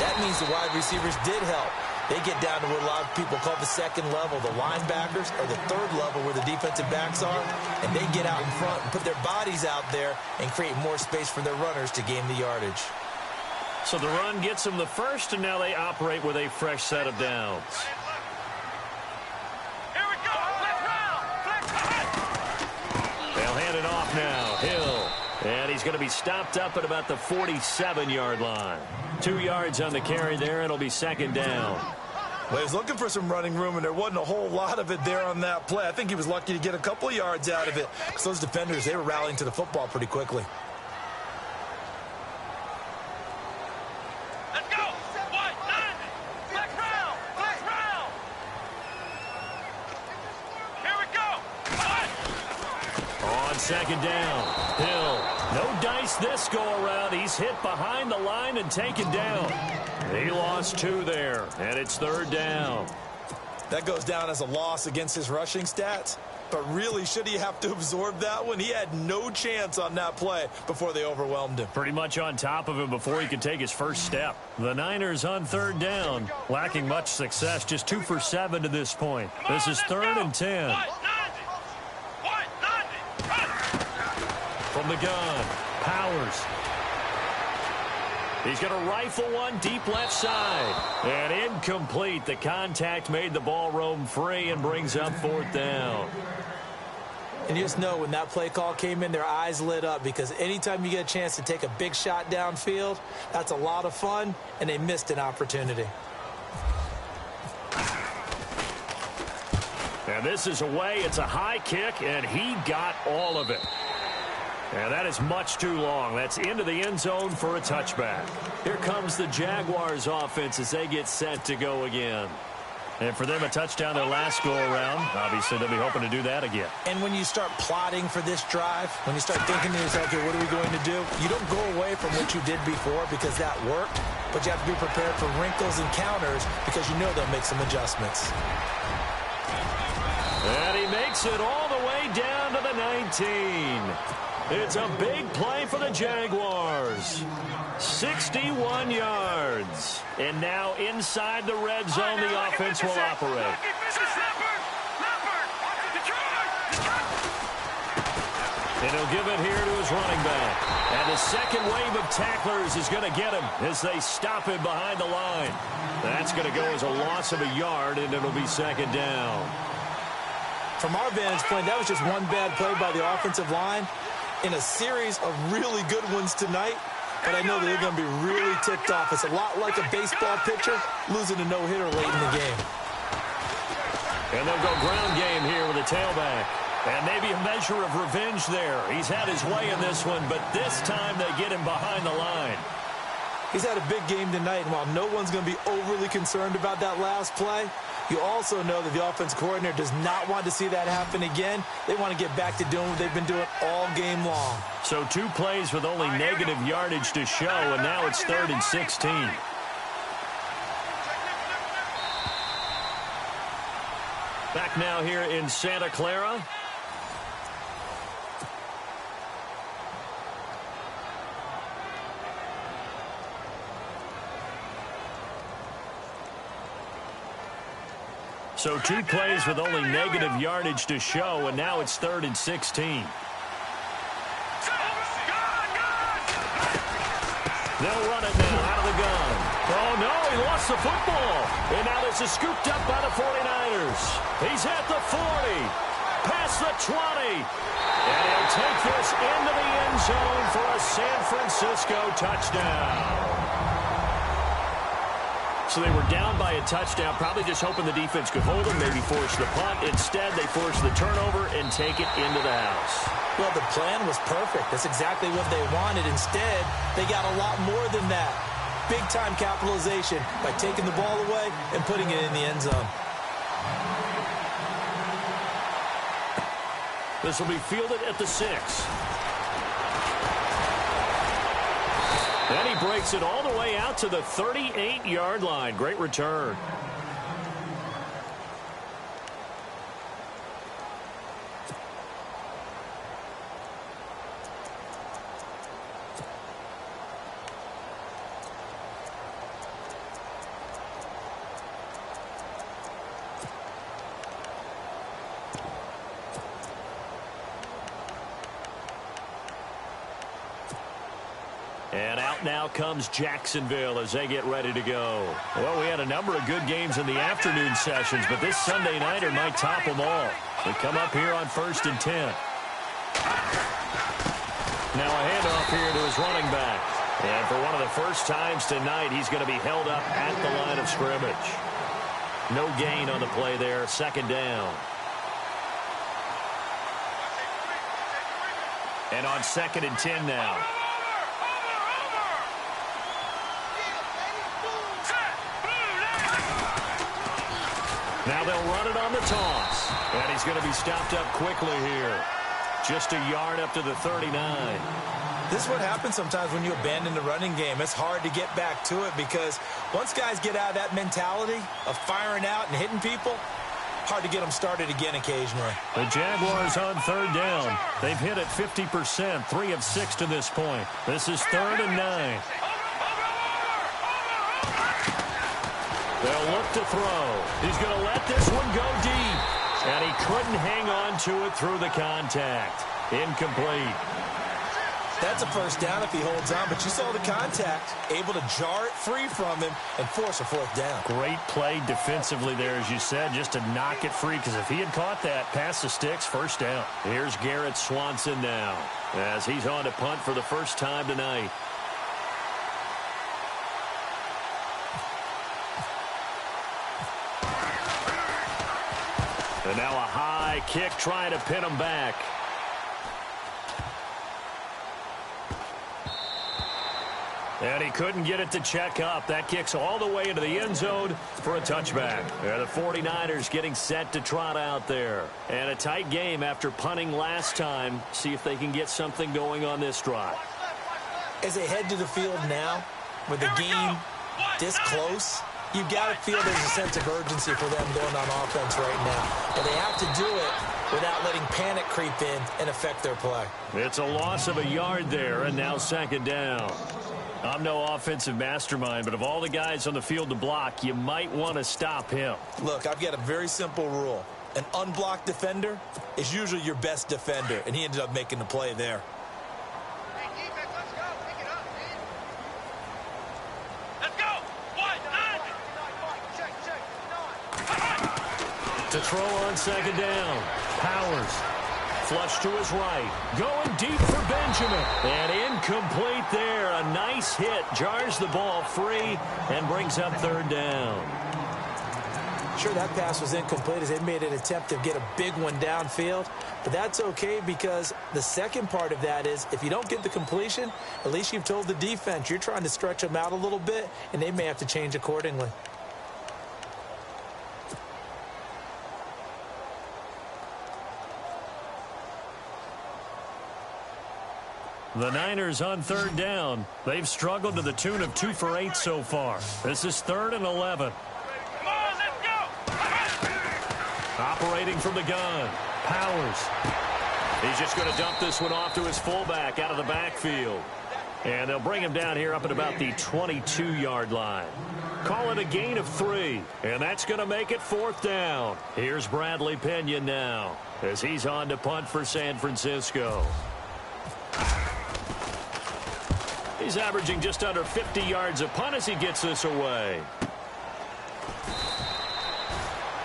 that means the wide receivers did help. They get down to what a lot of people call the second level, the linebackers, or the third level where the defensive backs are, and they get out in front and put their bodies out there and create more space for their runners to gain the yardage. So the run gets them the first, and now they operate with a fresh set of downs. Here we go. Flex round. They'll hand it off now. Hill. And he's going to be stopped up at about the 47-yard line. 2 yards on the carry there. It'll be second down. Well, he was looking for some running room, and there wasn't a whole lot of it there on that play. I think he was lucky to get a couple of yards out of it, because those defenders, they were rallying to the football pretty quickly. Let's go. White, 90. Flex round. Flex round. Here we go. White. On second down, Hill. No dice this go-around. He's hit behind the line and taken down. He lost 2 there, and it's third down. That goes down as a loss against his rushing stats, but really, should he have to absorb that one? He had no chance on that play before they overwhelmed him. Pretty much on top of him before he could take his first step. The Niners on third down, lacking much success, just 2 for 7 to this point. This is third and 10. White, 90. White, 90. Run. From the gun, Powers. He's going to rifle one deep left side. And incomplete. The contact made the ball roam free and brings up fourth down. And you just know when that play call came in, their eyes lit up, because anytime you get a chance to take a big shot downfield, that's a lot of fun, and they missed an opportunity. And this is away. It's a high kick, and he got all of it. And that is much too long. That's into the end zone for a touchback. Here comes the Jaguars offense as they get set to go again. And for them, a touchdown their last go-around. Obviously, they'll be hoping to do that again. And when you start plotting for this drive, when you start thinking to yourself, okay, what are we going to do? You don't go away from what you did before because that worked, but you have to be prepared for wrinkles and counters because you know they'll make some adjustments. And he makes it all the way down to the 19. It's a big play for the Jaguars. 61 yards. And now inside the red zone, the offense will operate. And he'll give it here to his running back. And the second wave of tacklers is going to get him as they stop him behind the line. That's going to go as a loss of a yard, and it'll be second down. From our vantage point, that was just one bad play by the offensive line in a series of really good ones tonight. But I know that they're going to be really ticked off. It's a lot like a baseball pitcher losing a no-hitter late in the game. And they'll go ground game here with a tailback. And maybe a measure of revenge there. He's had his way in this one, but this time they get him behind the line. He's had a big game tonight, and while no one's going to be overly concerned about that last play, you also know that the offense coordinator does not want to see that happen again. They want to get back to doing what they've been doing all game long. So 2 plays with only negative yardage to show, and now it's 3rd and 16. Back now here in Santa Clara. So 2 plays with only negative yardage to show, and now it's 3rd and 16. They'll run it now out of the gun. Oh, no, he lost the football. And now this is scooped up by the 49ers. He's at the 40, past the 20. And he'll take this into the end zone for a San Francisco touchdown. So they were down by a touchdown, probably just hoping the defense could hold them, maybe force the punt. Instead, they force the turnover and take it into the house. Well, the plan was perfect. That's exactly what they wanted. Instead, they got a lot more than that. Big-time capitalization by taking the ball away and putting it in the end zone. This will be fielded at the 6. And he breaks it all the way out to the 38-yard line. Great return. And out now comes Jacksonville as they get ready to go. Well, we had a number of good games in the afternoon sessions, but this Sunday nighter might top them all. We come up here on 1st and 10. Now a handoff here to his running back. And for one of the first times tonight, he's going to be held up at the line of scrimmage. No gain on the play there, 2nd down. And on 2nd and 10 now. Now they'll run it on the toss. And he's going to be stopped up quickly here. Just a yard up to the 39. This is what happens sometimes when you abandon the running game. It's hard to get back to it because once guys get out of that mentality of firing out and hitting people, hard to get them started again occasionally. The Jaguars on 3rd down. They've hit it 50%, 3 of 6 to this point. This is 3rd and 9. They'll look to throw. He's going to let this one go deep. And he couldn't hang on to it through the contact. Incomplete. That's a 1st down if he holds on, but you saw the contact. Able to jar it free from him and force a 4th down. Great play defensively there, as you said, just to knock it free, because if he had caught that, past the sticks, 1st down. Here's Garrett Swanson now, as he's on to punt for the first time tonight. And now a high kick trying to pin him back. And he couldn't get it to check up. That kicks all the way into the end zone for a touchback. And the 49ers getting set to trot out there. And a tight game after punting last time. See if they can get something going on this drive. As they head to the field now, with the game this close, you've got to feel there's a sense of urgency for them going on offense right now. But they have to do it without letting panic creep in and affect their play. It's a loss of a yard there, and now 2nd down. I'm no offensive mastermind, but of all the guys on the field to block, you might want to stop him. Look, I've got a very simple rule. An unblocked defender is usually your best defender, and he ended up making the play there. Hey, defense, let's go. Pick it up, man. Let's go. 1, 9. To throw on 2nd down. Powers. Flush to his right. Going deep for Benjamin. And incomplete there. A nice hit. Jars the ball free and brings up 3rd down. Sure, that pass was incomplete as they made an attempt to get a big one downfield. But that's okay because the second part of that is if you don't get the completion, at least you've told the defense you're trying to stretch them out a little bit, and they may have to change accordingly. The Niners on 3rd down. They've struggled to the tune of 2 for 8 so far. This is 3rd and 11. Come on, let's go. Operating from the gun. Powers. He's just going to dump this one off to his fullback out of the backfield. And they'll bring him down here up at about the 22-yard line. Call it a gain of 3, and that's going to make it 4th down. Here's Bradley Pinion now as he's on to punt for San Francisco. He's averaging just under 50 yards a punt as he gets this away.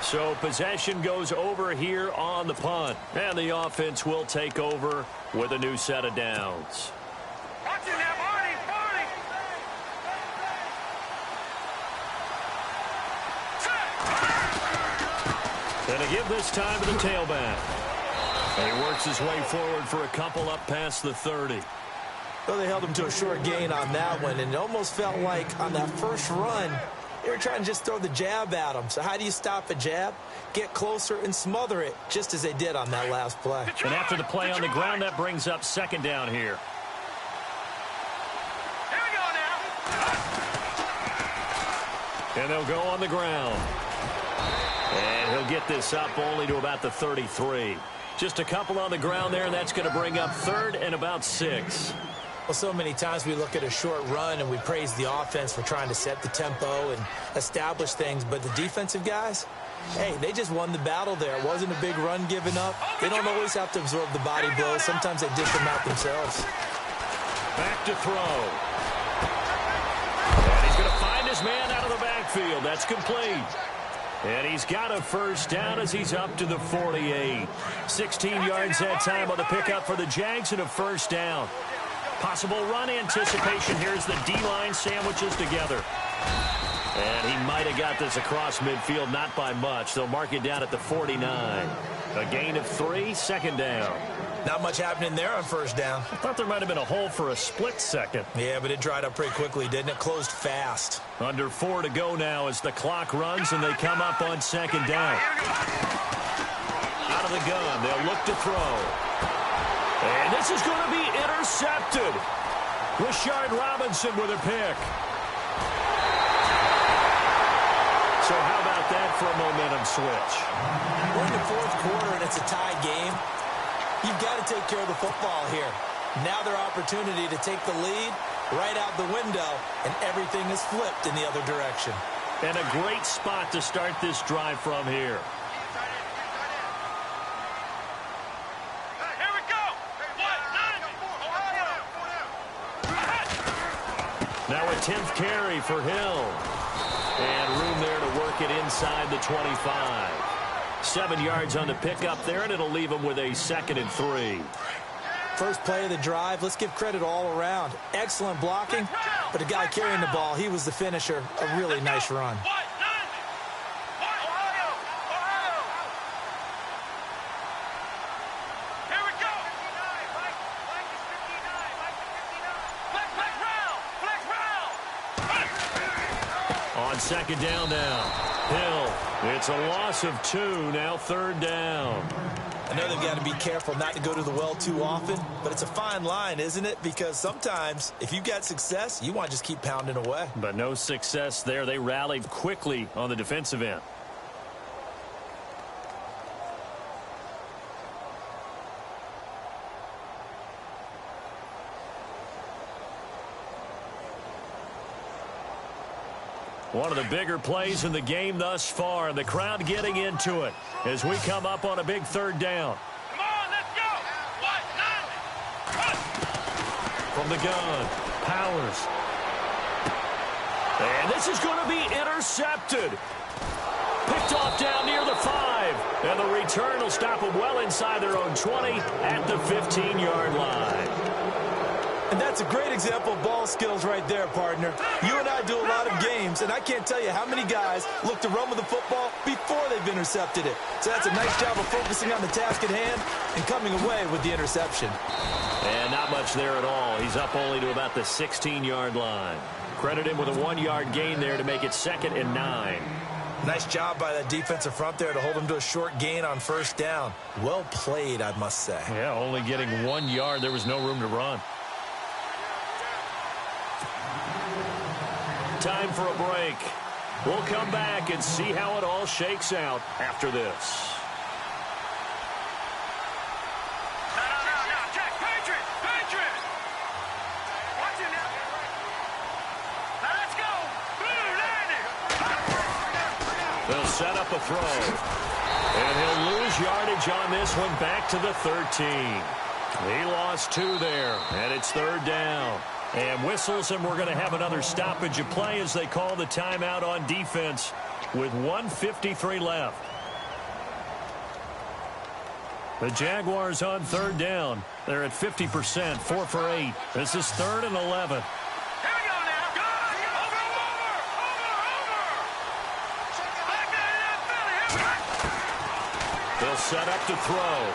So possession goes over here on the punt, and the offense will take over with a new set of downs. Watch it now, Barney, Barney. And to give this time to the tailback. And he works his way forward for a couple up past the 30. Well, they held him to a short gain on that one, and it almost felt like on that first run, they were trying to just throw the jab at him. So how do you stop a jab? Get closer and smother it, just as they did on that last play. And after the play on the ground, that brings up 2nd down here. Here we go now. And they'll go on the ground. And he'll get this up only to about the 33. Just a couple on the ground there, and that's going to bring up 3rd and about 6. Well, so many times we look at a short run and we praise the offense for trying to set the tempo and establish things, but the defensive guys, hey, they just won the battle there. It wasn't a big run given up. They don't always have to absorb the body blows. Sometimes they dish them out themselves. Back to throw. And he's going to find his man out of the backfield. That's complete. And he's got a 1st down as he's up to the 48. 16 yards that time on the pickup for the Jags and a 1st down. Possible run anticipation. Here's the D-line sandwiches together. And he might have got this across midfield, not by much. They'll mark it down at the 49. A gain of 3, 2nd down. Not much happening there on 1st down. I thought there might have been a hole for a split second. Yeah, but it dried up pretty quickly, didn't it? Closed fast. Under 4 to go now as the clock runs and they come up on 2nd down. Out of the gun, they'll look to throw. And this is going to be intercepted. Rashard Robinson with a pick. So how about that for a momentum switch? We're in the 4th quarter and it's a tie game. You've got to take care of the football here. Now their opportunity to take the lead right out the window, and everything is flipped in the other direction. And a great spot to start this drive from here. Here we go. Now a 10th carry for Hill. And room there to work it inside the 25. 7 yards on the pickup there, and it'll leave him with a 2nd and 3. First play of the drive, let's give credit all around. Excellent blocking, but the guy carrying the ball, he was the finisher. A really nice run. Here we go. On 2nd down now. Hill. It's a loss of 2. Now 3rd down. I know they've got to be careful not to go to the well too often, but it's a fine line, isn't it? Because sometimes, if you've got success, you want to just keep pounding away. But no success there. They rallied quickly on the defensive end. One of the bigger plays in the game thus far, and the crowd getting into it as we come up on a big 3rd down. Come on, let's go. From the gun, Powers. And this is going to be intercepted. Picked off down near the 5. And the return will stop them well inside their own 20 at the 15-yard line. And that's a great example of ball skills right there, partner. You and I do a lot of games, and I can't tell you how many guys look to run with the football before they've intercepted it. So that's a nice job of focusing on the task at hand and coming away with the interception. And not much there at all. He's up only to about the 16-yard line. Credit him with a 1-yard gain there to make it 2nd and 9. Nice job by that defensive front there to hold him to a short gain on 1st down. Well played, I must say. Yeah, only getting 1 yard. There was no room to run. Time for a break. We'll come back and see how it all shakes out after this. No, Jack, Patriot. Watch it now. They'll set up a throw. And he'll lose yardage on this one, back to the 13. He lost 2 there, and it's 3rd down. And whistles, and we're going to have another stoppage of play as they call the timeout on defense with 1:53 left. The Jaguars on 3rd down. They're at 50%, 4 for 8. This is 3rd and 11. They'll set up to throw.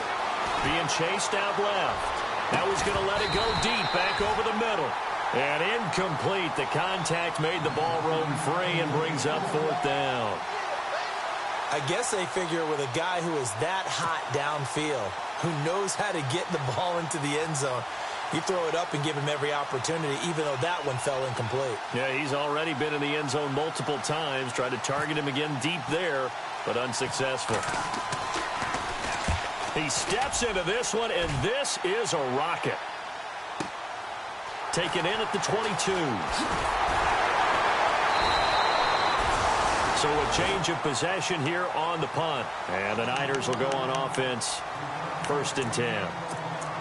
Being chased out left. Now he's going to let it go deep, back over the middle. And incomplete. The contact made the ball roam free and brings up 4th down. I guess they figure with a guy who is that hot downfield, who knows how to get the ball into the end zone, you throw it up and give him every opportunity, even though that one fell incomplete. Yeah, he's already been in the end zone multiple times. Tried to target him again deep there, but unsuccessful. He steps into this one, and this is a rocket. Taken in at the 22. So a change of possession here on the punt. And the Niners will go on offense, 1st and 10.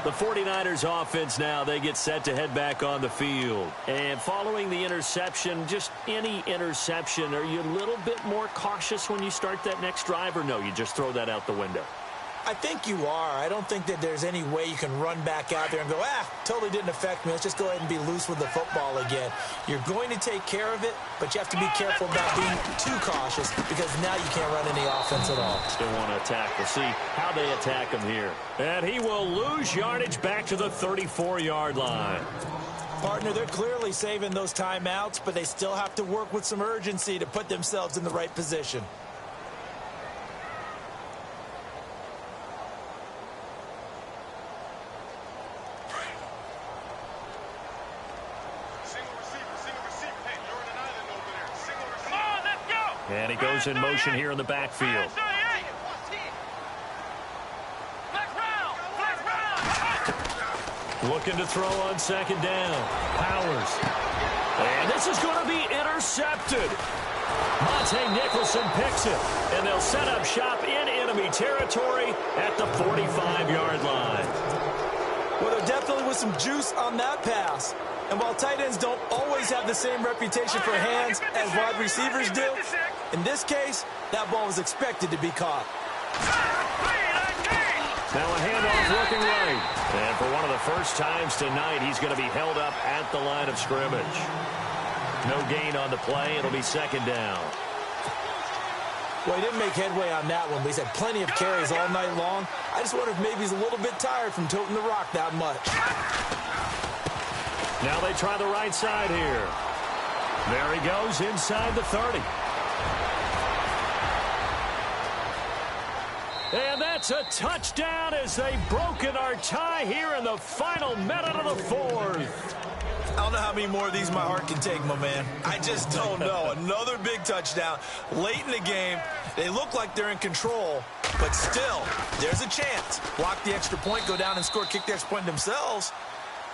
The 49ers offense now, they get set to head back on the field. And following the interception, just any interception, are you a little bit more cautious when you start that next drive, or no, you just throw that out the window? I think you are. I don't think that there's any way you can run back out there and go, totally didn't affect me. Let's just go ahead and be loose with the football again. You're going to take care of it, but you have to be careful about being too cautious because now you can't run any offense at all. Still want to attack. We'll see how they attack him here. And he will lose yardage back to the 34-yard line. Partner, they're clearly saving those timeouts, but they still have to work with some urgency to put themselves in the right position. And he goes in motion here in the backfield. Looking to throw on 2nd down. Powers. And this is going to be intercepted. Monte Nicholson picks it. And they'll set up shop in enemy territory at the 45-yard line. Well, there definitely was some juice on that pass. And while tight ends don't always have the same reputation for hands as wide receivers do, in this case, that ball was expected to be caught. Now a handoff looking right. And for one of the first times tonight, he's going to be held up at the line of scrimmage. No gain on the play. It'll be 2nd down. Well, he didn't make headway on that one, but he's had plenty of carries all night long. I just wonder if maybe he's a little bit tired from toting the rock that much. Now they try the right side here. There he goes inside the 30. And that's a touchdown as they've broken our tie here in the final minute of the 4th. I don't know how many more of these my heart can take, my man. I just don't know. Another big touchdown late in the game. They look like they're in control, but still, there's a chance. Block the extra point, go down and score, kick the extra point themselves.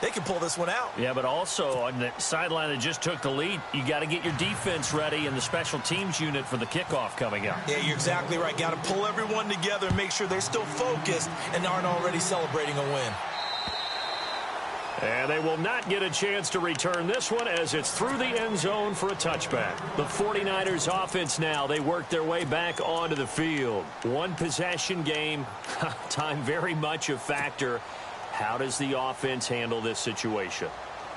They can pull this one out. Yeah, but also on the sideline that just took the lead, you got to get your defense ready and the special teams unit for the kickoff coming up. Yeah, you're exactly right. Got to pull everyone together and make sure they're still focused and aren't already celebrating a win. And they will not get a chance to return this one as it's through the end zone for a touchback. The 49ers offense now, they work their way back onto the field. One possession game, time very much a factor. How does the offense handle this situation?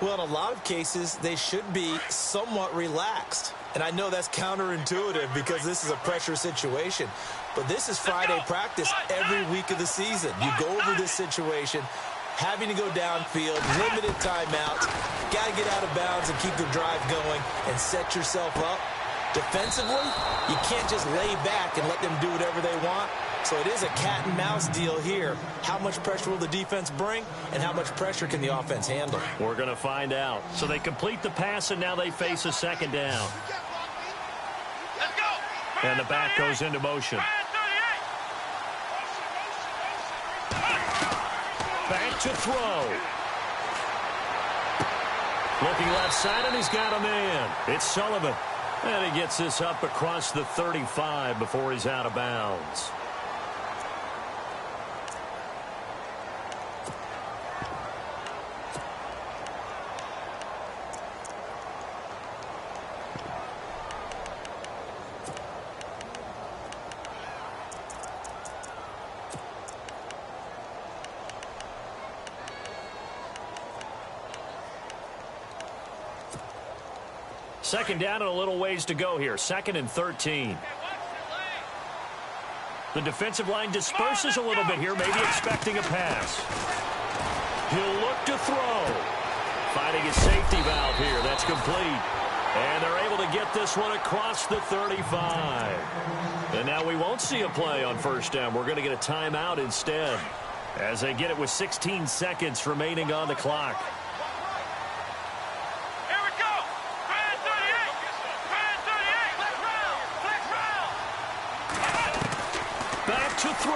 Well, in a lot of cases, they should be somewhat relaxed. And I know that's counterintuitive because this is a pressure situation. But this is Friday practice every week of the season. You go over this situation, having to go downfield, limited timeouts, got to get out of bounds and keep the drive going and set yourself up. Defensively, you can't just lay back and let them do whatever they want. So it is a cat and mouse deal here. How much pressure will the defense bring, and how much pressure can the offense handle? We're going to find out. So they complete the pass, and now they face a 2nd down. And the back goes into motion. Back to throw. Looking left side, and he's got a man. It's Sullivan. And he gets this up across the 35 before he's out of bounds. Second down and a little ways to go here. 2nd and 13. The defensive line disperses a little bit here, maybe expecting a pass. He'll look to throw. Finding his safety valve here. That's complete. And they're able to get this one across the 35. And now we won't see a play on first down. We're going to get a timeout instead, as they get it with 16 seconds remaining on the clock. To throw.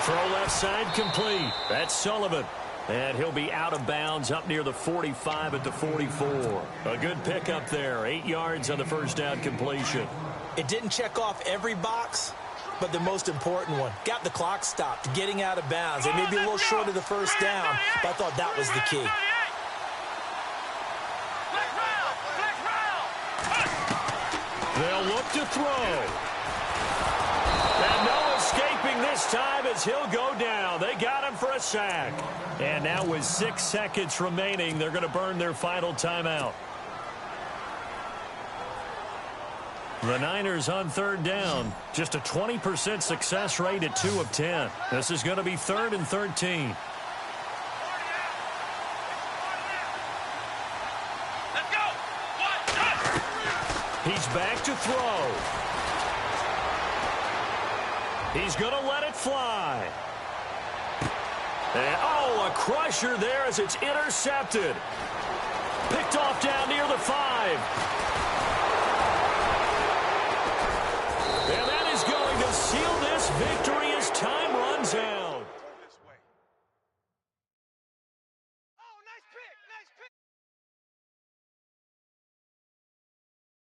Throw left side complete. That's Sullivan. And he'll be out of bounds up near the 45 at the 44. A good pickup there. 8 yards on the first down completion. It didn't check off every box, but the most important one. Got the clock stopped, getting out of bounds. They may be a little short of the first down, but I thought that was the key. They'll look to throw. And no escaping this time as he'll go down. They got him for a sack. And now with 6 seconds remaining, they're going to burn their final timeout. The Niners on third down. Just a 20% success rate at 2 of 10. This is going to be 3rd and 13. Let's go. He's back to throw. He's going to let it fly. And, oh, a crusher there as it's intercepted. Picked off down near the 5. And that is going to seal this victory